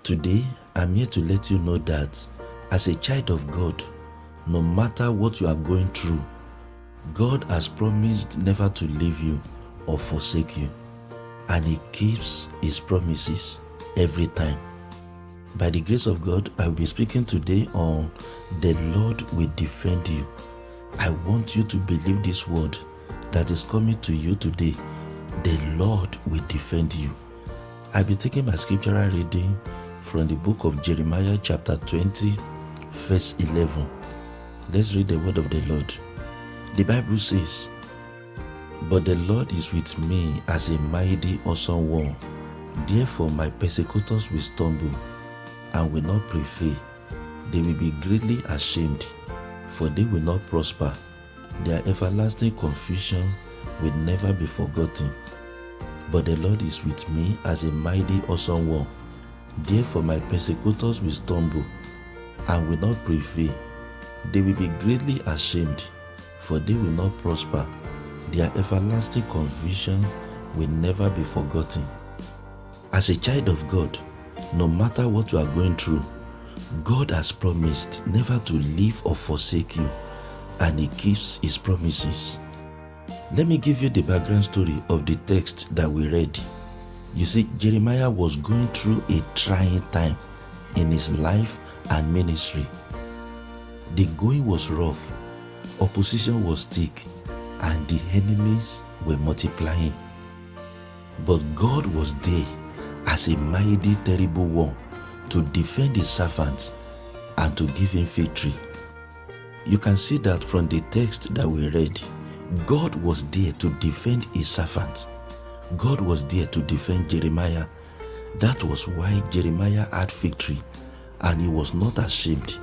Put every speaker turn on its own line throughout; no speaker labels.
Today, I'm here to let you know that as a child of God, no matter what you are going through, God has promised never to leave you or forsake you, and He keeps His promises every time. By the grace of God, I will be speaking today on the Lord will defend you. I want you to believe this word that is coming to you today. The Lord will defend you. I'll be taking my scriptural reading from the book of Jeremiah chapter 20, verse 11. Let's read the word of the Lord. The Bible says, "But the Lord is with me as a mighty awesome one. Therefore my persecutors will stumble and will not prevail. They will be greatly ashamed, for they will not prosper. Their everlasting confusion will never be forgotten. But the Lord is with me as a mighty awesome one. Therefore my persecutors will stumble and will not prevail. They will be greatly ashamed, for they will not prosper. Their everlasting confusion will never be forgotten." As a child of God, no matter what you are going through, God has promised never to leave or forsake you, and He keeps His promises. Let me give you the background story of the text that we read. You see, Jeremiah was going through a trying time in his life and ministry. The going was rough, opposition was thick, and the enemies were multiplying. But God was there as a mighty, terrible one to defend His servants and to give him victory. You can see that from the text that we read. God was there to defend His servants. God was there to defend Jeremiah. That was why Jeremiah had victory, and he was not ashamed.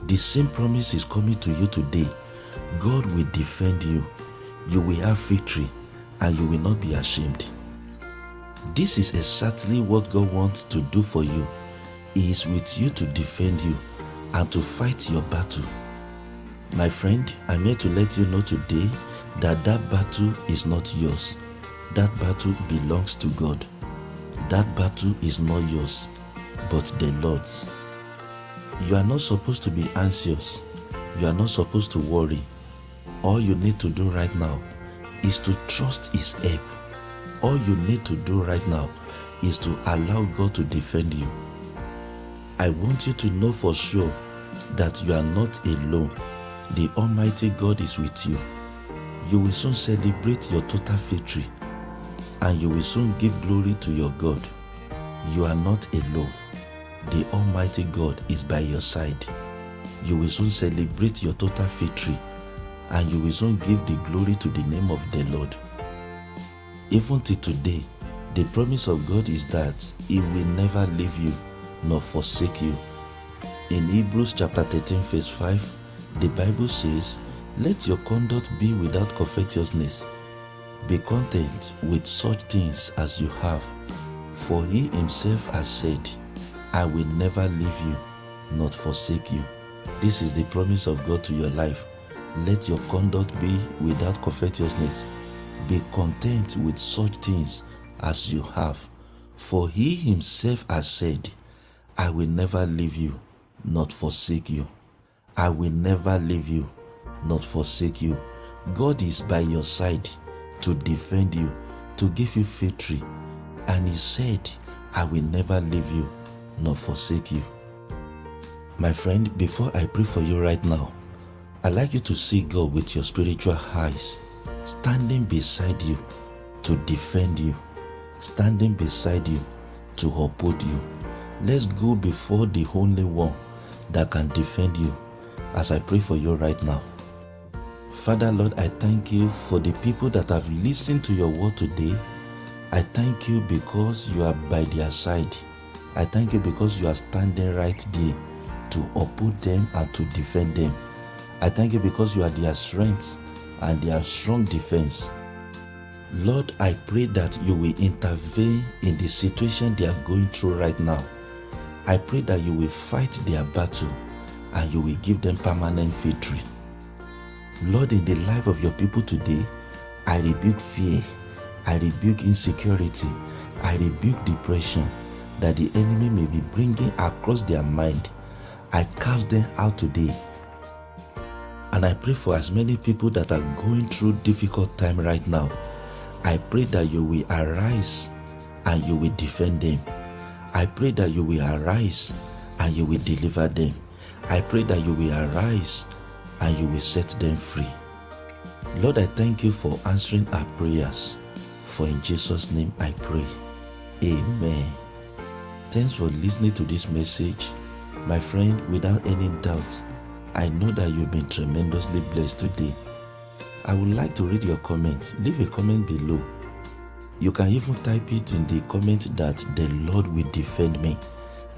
The same promise is coming to you today. God will defend you. You will have victory, and you will not be ashamed. This is exactly what God wants to do for you. He is with you to defend you and to fight your battle. My friend, I'm here to let you know today that battle is not yours. That battle belongs to God. That battle is not yours, but the Lord's. You are not supposed to be anxious. You are not supposed to worry. All you need to do right now is to trust His help. All you need to do right now is to allow God to defend you. I want you to know for sure that you are not alone. The Almighty God is with you. You will soon celebrate your total victory, and you will soon give glory to your God. You are not alone. The Almighty God is by your side. You will soon celebrate your total victory, and you will soon give the glory to the name of the Lord. Even till today, the promise of God is that He will never leave you nor forsake you. In Hebrews chapter 13 verse 5, the Bible says, "Let your conduct be without covetousness. Be content with such things as you have. For He Himself has said, I will never leave you, not forsake you." This is the promise of God to your life. Let your conduct be without covetousness. Be content with such things as you have. For He Himself has said, I will never leave you, not forsake you. I will never leave you, not forsake you. God is by your side to defend you, to give you victory. And He said, I will never leave you, nor forsake you. My friend, before I pray for you right now, I'd like you to see God with your spiritual eyes, standing beside you to defend you, standing beside you to uphold you. Let's go before the only one that can defend you as I pray for you right now. Father, Lord, I thank you for the people that have listened to your word today. I thank you because you are by their side. I thank you because you are standing right there to uphold them and to defend them. I thank you because you are their strength and their strong defense. Lord, I pray that you will intervene in the situation they are going through right now. I pray that you will fight their battle and you will give them permanent victory. Lord, in the life of your people today, I rebuke fear, I rebuke insecurity, I rebuke depression that the enemy may be bringing across their mind, I cast them out today. And I pray for as many people that are going through difficult time right now. I pray that you will arise and you will defend them. I pray that you will arise and you will deliver them. I pray that you will arise and you will set them free. Lord, I thank you for answering our prayers. For in Jesus' name I pray. Amen. Thanks for listening to this message. My friend, without any doubt, I know that you've been tremendously blessed today. I would like to read your comments. Leave a comment below. You can even type it in the comment that the Lord will defend me.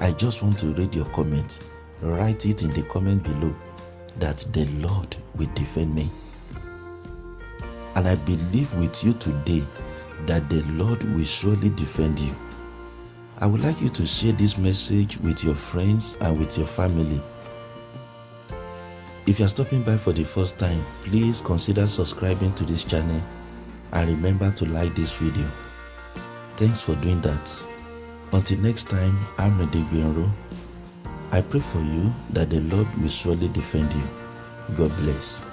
I just want to read your comment. Write it in the comment below that the Lord will defend me. And I believe with you today that the Lord will surely defend you. I would like you to share this message with your friends and with your family. If you are stopping by for the first time, please consider subscribing to this channel and remember to like this video. Thanks for doing that. Until next time, I'm Redegbenro. I pray for you that the Lord will surely defend you. God bless.